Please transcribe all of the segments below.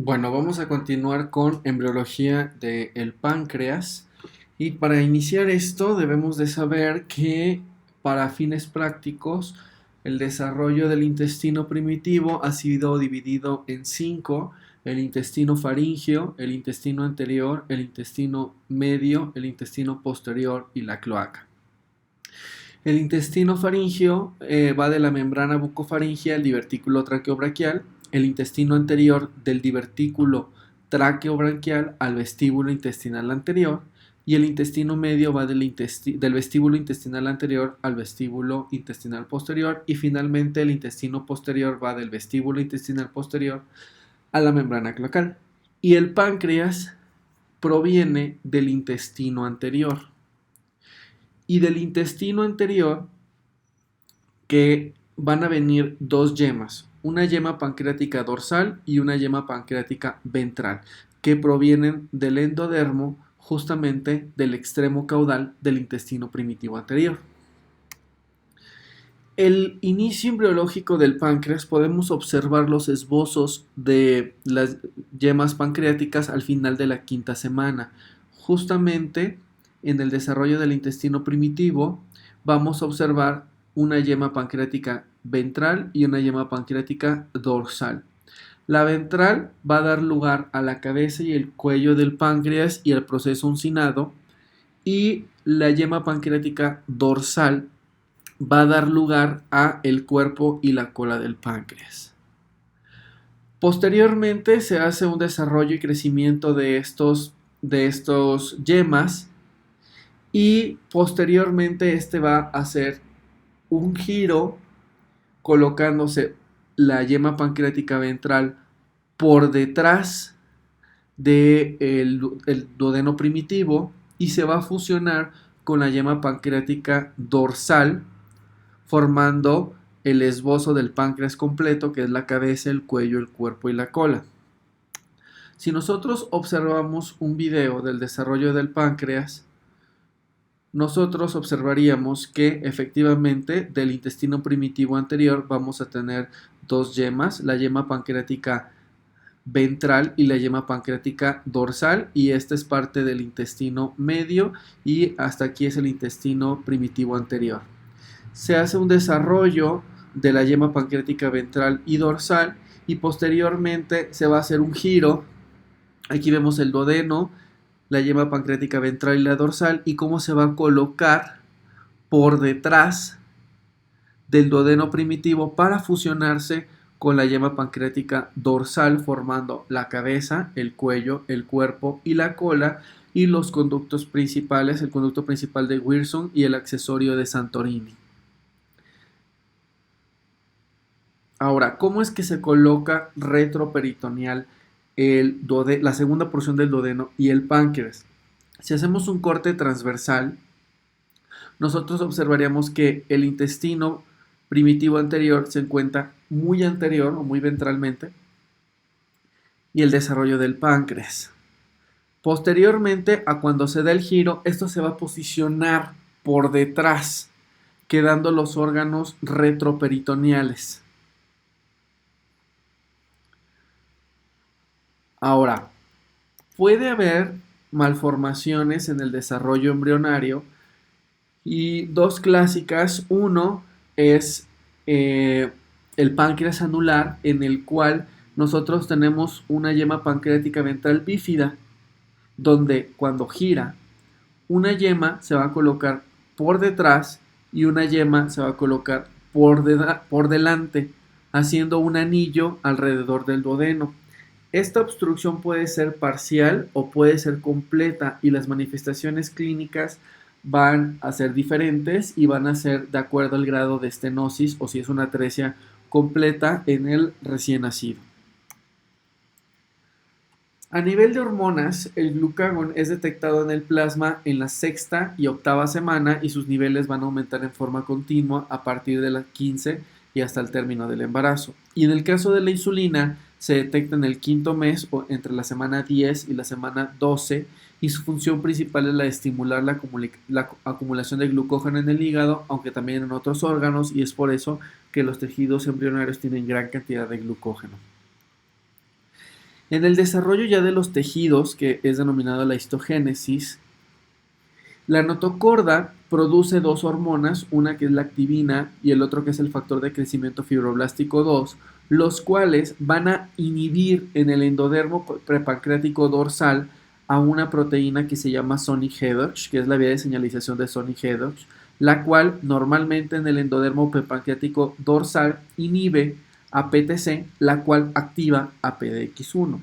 Bueno, vamos a continuar con embriología del páncreas y para iniciar esto debemos de saber que para fines prácticos el desarrollo del intestino primitivo ha sido dividido en cinco: el intestino faríngeo, el intestino anterior, el intestino medio, el intestino posterior y la cloaca. El intestino faríngeo va de la membrana bucofaríngea al divertículo traqueobraquial, el intestino anterior del divertículo traqueobranquial al vestíbulo intestinal anterior y el intestino medio va del vestíbulo intestinal anterior al vestíbulo intestinal posterior y finalmente el intestino posterior va del vestíbulo intestinal posterior a la membrana cloacal. Y el páncreas proviene del intestino anterior. Y del intestino anterior que van a venir dos yemas, una yema pancreática dorsal y una yema pancreática ventral, que provienen del endodermo, justamente del extremo caudal del intestino primitivo anterior. El inicio embriológico del páncreas podemos observar los esbozos de las yemas pancreáticas al final de la quinta semana. Justamente en el desarrollo del intestino primitivo vamos a observar una yema pancreática ventral y una yema pancreática dorsal. La ventral va a dar lugar a la cabeza y el cuello del páncreas y el proceso uncinado, y la yema pancreática dorsal va a dar lugar a el cuerpo y la cola del páncreas. Posteriormente se hace un desarrollo y crecimiento de estos yemas, y posteriormente este va a hacer un giro colocándose la yema pancreática ventral por detrás del duodeno primitivo y se va a fusionar con la yema pancreática dorsal, formando el esbozo del páncreas completo, que es la cabeza, el cuello, el cuerpo y la cola. Si nosotros observamos un video del desarrollo del páncreas, nosotros observaríamos que efectivamente del intestino primitivo anterior vamos a tener dos yemas, la yema pancreática ventral y la yema pancreática dorsal, y esta es parte del intestino medio y hasta aquí es el intestino primitivo anterior. Se hace un desarrollo de la yema pancreática ventral y dorsal y posteriormente se va a hacer un giro. Aquí vemos el duodeno, la yema pancreática ventral y la dorsal, y cómo se va a colocar por detrás del duodeno primitivo para fusionarse con la yema pancreática dorsal, formando la cabeza, el cuello, el cuerpo y la cola, y los conductos principales, el conducto principal de Wilson y el accesorio de Santorini. Ahora, ¿cómo es que se coloca retroperitoneal la segunda porción del duodeno y el páncreas? Si hacemos un corte transversal, nosotros observaríamos que el intestino primitivo anterior se encuentra muy anterior o muy ventralmente, y el desarrollo del páncreas. Posteriormente a cuando se da el giro, esto se va a posicionar por detrás, quedando los órganos retroperitoneales. Ahora, puede haber malformaciones en el desarrollo embrionario, y dos clásicas. Uno es el páncreas anular, en el cual nosotros tenemos una yema pancreática ventral bífida, donde cuando gira, una yema se va a colocar por detrás y una yema se va a colocar por delante, haciendo un anillo alrededor del duodeno. Esta obstrucción puede ser parcial o puede ser completa, y las manifestaciones clínicas van a ser diferentes y van a ser de acuerdo al grado de estenosis o si es una atresia completa en el recién nacido. A nivel de hormonas, el glucagón es detectado en el plasma en la sexta y octava semana, y sus niveles van a aumentar en forma continua a partir de la 15 y hasta el término del embarazo. Y en el caso de la insulina, se detecta en el quinto mes o entre la semana 10 y la semana 12, y su función principal es la de estimular la acumulación de glucógeno en el hígado, aunque también en otros órganos, y es por eso que los tejidos embrionarios tienen gran cantidad de glucógeno. En el desarrollo ya de los tejidos, que es denominado la histogénesis, la notocorda produce dos hormonas, una que es la activina y el otro que es el factor de crecimiento fibroblástico 2, los cuales van a inhibir en el endodermo prepancreático dorsal a una proteína que se llama Sonic-Hedge, que es la vía de señalización de Sonic-Hedge, la cual normalmente en el endodermo prepancreático dorsal inhibe a PTC, la cual activa a PDX1.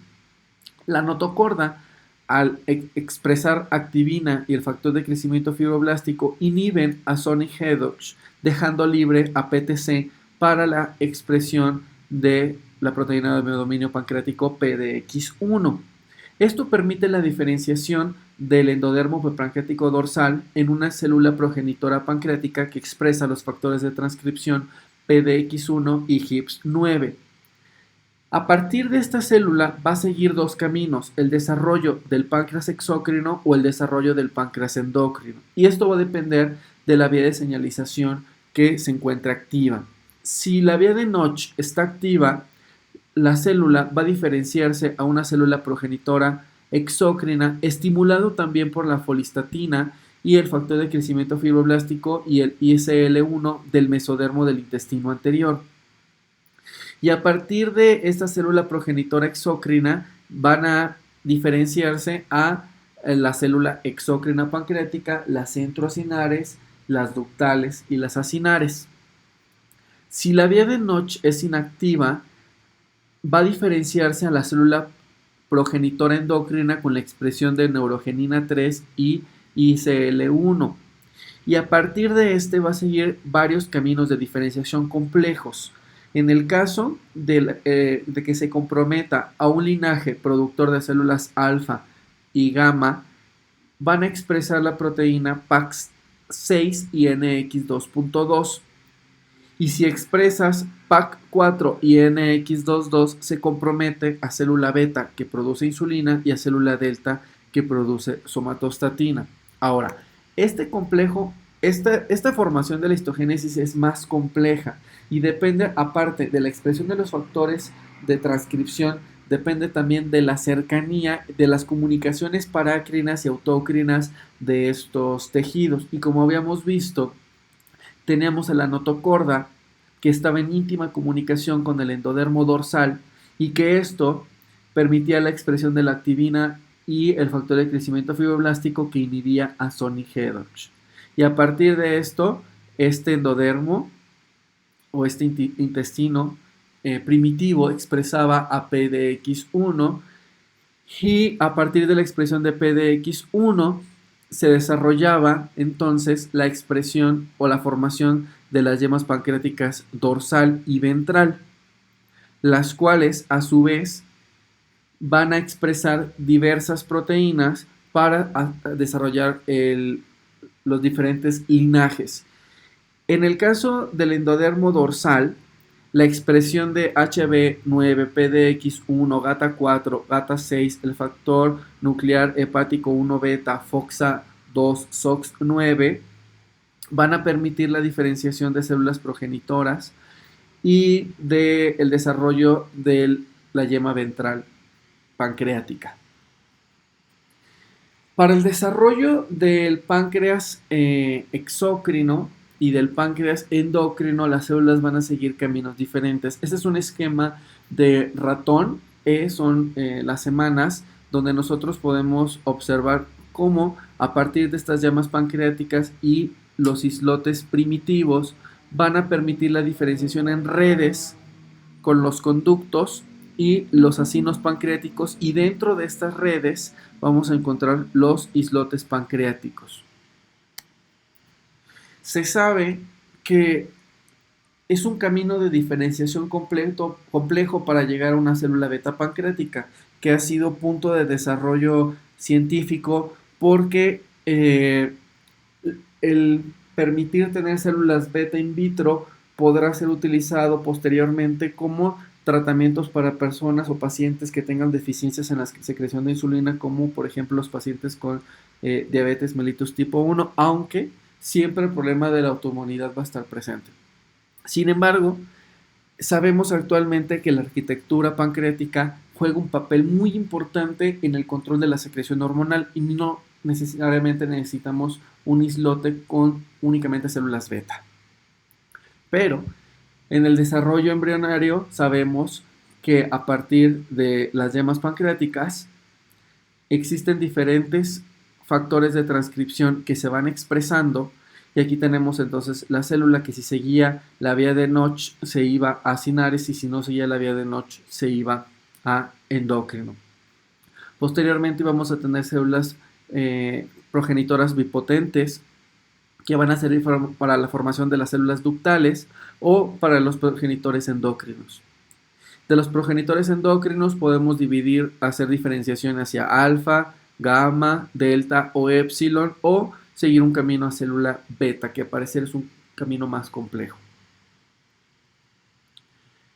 La notocorda, al expresar activina y el factor de crecimiento fibroblástico, inhiben a Sonic-Hedge, dejando libre a PTC para la expresión de la proteína de miodominio pancreático PDX1. Esto permite la diferenciación del endodermo prepancreático dorsal en una célula progenitora pancreática que expresa los factores de transcripción PDX1 y HIPS9. A partir de esta célula va a seguir dos caminos, el desarrollo del páncreas exócrino o el desarrollo del páncreas endocrino. Y esto va a depender de la vía de señalización que se encuentre activa. Si la vía de Notch está activa, la célula va a diferenciarse a una célula progenitora exócrina, estimulado también por la folistatina y el factor de crecimiento fibroblástico y el ISL1 del mesodermo del intestino anterior. Y a partir de esta célula progenitora exócrina van a diferenciarse a la célula exócrina pancreática, las centroacinares, las ductales y las acinares. Si la vía de Notch es inactiva, va a diferenciarse a la célula progenitora endocrina con la expresión de neurogenina 3 y ICL1. Y a partir de este va a seguir varios caminos de diferenciación complejos. En el caso de que se comprometa a un linaje productor de células alfa y gamma, van a expresar la proteína PAX6 y NX2.2. Y si expresas PAC4 y NX22, se compromete a célula beta, que produce insulina, y a célula delta, que produce somatostatina. Ahora, esta formación de la histogénesis es más compleja y depende, aparte de la expresión de los factores de transcripción, depende también de la cercanía de las comunicaciones parácrinas y autócrinas de estos tejidos. Y como habíamos visto, teníamos a la notocorda, que estaba en íntima comunicación con el endodermo dorsal y que esto permitía la expresión de la activina y el factor de crecimiento fibroblástico que inhibía a Sonic-Hedge. Y a partir de esto, este endodermo o este intestino primitivo expresaba a PDX1 y a partir de la expresión de PDX1 se desarrollaba entonces la expresión o la formación de las yemas pancreáticas dorsal y ventral, las cuales a su vez van a expresar diversas proteínas para desarrollar los diferentes linajes. En el caso del endodermo dorsal, la expresión de HB9, PDX1, GATA4, GATA6, el factor nuclear hepático 1 beta, FOXA2, SOX9 van a permitir la diferenciación de células progenitoras y del desarrollo de la yema ventral pancreática. Para el desarrollo del páncreas exócrino y del páncreas endocrino, las células van a seguir caminos diferentes. Este es un esquema de ratón, son las semanas donde nosotros podemos observar cómo a partir de estas llamas pancreáticas y los islotes primitivos van a permitir la diferenciación en redes con los conductos y los acinos pancreáticos, y dentro de estas redes vamos a encontrar los islotes pancreáticos. Se sabe que es un camino de diferenciación complejo para llegar a una célula beta pancreática, que ha sido punto de desarrollo científico porque el permitir tener células beta in vitro podrá ser utilizado posteriormente como tratamientos para personas o pacientes que tengan deficiencias en la secreción de insulina, como por ejemplo los pacientes con diabetes mellitus tipo 1, aunque siempre el problema de la autoinmunidad va a estar presente. Sin embargo, sabemos actualmente que la arquitectura pancreática juega un papel muy importante en el control de la secreción hormonal y no necesariamente necesitamos un islote con únicamente células beta. Pero en el desarrollo embrionario sabemos que a partir de las yemas pancreáticas existen diferentes factores de transcripción que se van expresando y aquí tenemos entonces la célula que si seguía la vía de Notch se iba a cinares y si no seguía la vía de Notch se iba a endocrino. Posteriormente vamos a tener células progenitoras bipotentes que van a servir para la formación de las células ductales o para los progenitores endócrinos. De los progenitores endócrinos podemos hacer diferenciación hacia alfa, gamma, delta o epsilon o seguir un camino a célula beta, que a parecer es un camino más complejo.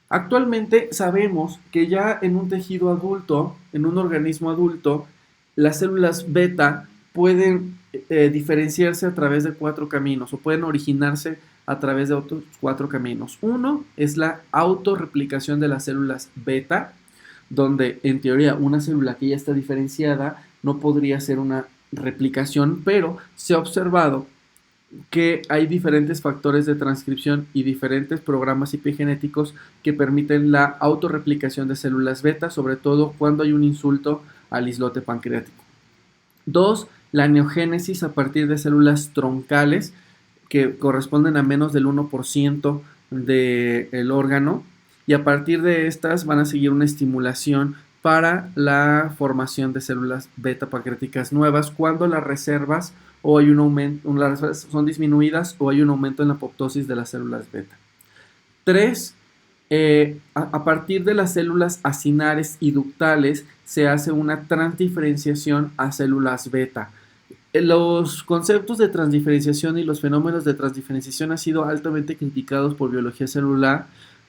Actualmente sabemos que ya en un tejido adulto, en un organismo adulto, las células beta pueden diferenciarse a través de 4 caminos o pueden originarse a través de otros 4 caminos. Uno es la autorreplicación de las células beta, donde en teoría una célula que ya está diferenciada no podría hacer una replicación, pero se ha observado que hay diferentes factores de transcripción y diferentes programas epigenéticos que permiten la autorreplicación de células beta, sobre todo cuando hay un insulto al islote pancreático. 2. La neogénesis a partir de células troncales que corresponden a menos del 1% del órgano y a partir de estas van a seguir una estimulación para la formación de células beta pancreáticas nuevas cuando las reservas o hay un aumento, las reservas son disminuidas o hay un aumento en la apoptosis de las células beta. 3. A partir de las células acinares y ductales se hace una transdiferenciación a células beta. Los conceptos de transdiferenciación y los fenómenos de transdiferenciación han sido altamente criticados por biología celular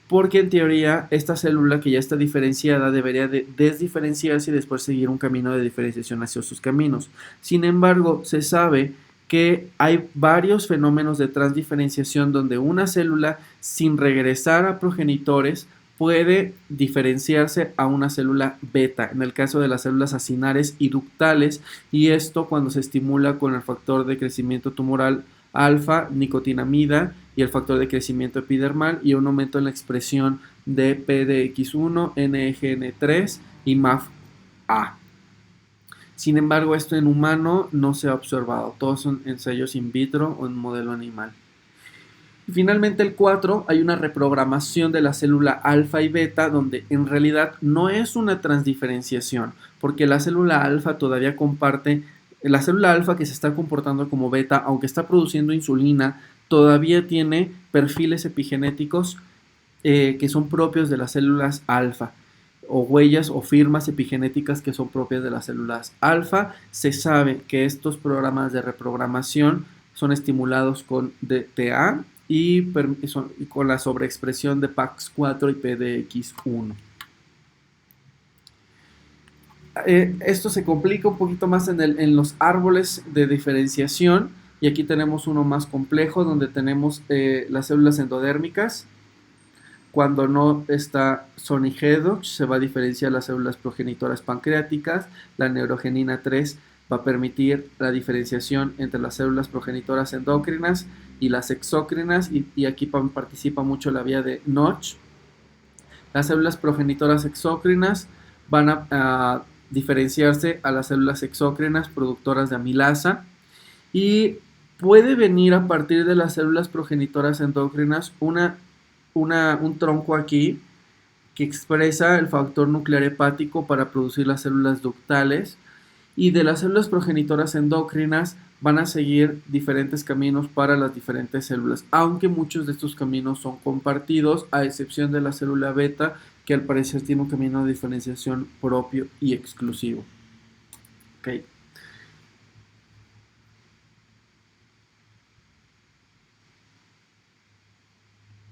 porque en teoría esta célula que ya está diferenciada debería de desdiferenciarse y después seguir un camino de diferenciación hacia sus caminos. Sin embargo, se sabe que hay varios fenómenos de transdiferenciación donde una célula sin regresar a progenitores puede diferenciarse a una célula beta, en el caso de las células acinares y ductales, y esto cuando se estimula con el factor de crecimiento tumoral alfa, nicotinamida y el factor de crecimiento epidermal y un aumento en la expresión de PDX1, NEGN3 y MAF-A. Sin embargo, esto en humano no se ha observado, todos son ensayos in vitro o en modelo animal. Y finalmente el 4, hay una reprogramación de la célula alfa y beta donde en realidad no es una transdiferenciación, porque la célula alfa todavía comparte, la célula alfa que se está comportando como beta, aunque está produciendo insulina, todavía tiene perfiles epigenéticos que son propios de las células alfa, o huellas o firmas epigenéticas que son propias de las células alfa. Se sabe que estos programas de reprogramación son estimulados con DTA y con la sobreexpresión de PAX4 y PDX1. Esto se complica un poquito más en los árboles de diferenciación y aquí tenemos uno más complejo donde tenemos las células endodérmicas. Cuando no está Sony-Hedge se va a diferenciar las células progenitoras pancreáticas. La neurogenina 3 va a permitir la diferenciación entre las células progenitoras endócrinas y las exócrinas y aquí participa mucho la vía de Notch. Las células progenitoras exócrinas van a diferenciarse a las células exócrinas productoras de amilasa y puede venir a partir de las células progenitoras endócrinas un tronco aquí que expresa el factor nuclear hepático para producir las células ductales y de las células progenitoras endócrinas van a seguir diferentes caminos para las diferentes células, aunque muchos de estos caminos son compartidos a excepción de la célula beta que al parecer tiene un camino de diferenciación propio y exclusivo. Okay.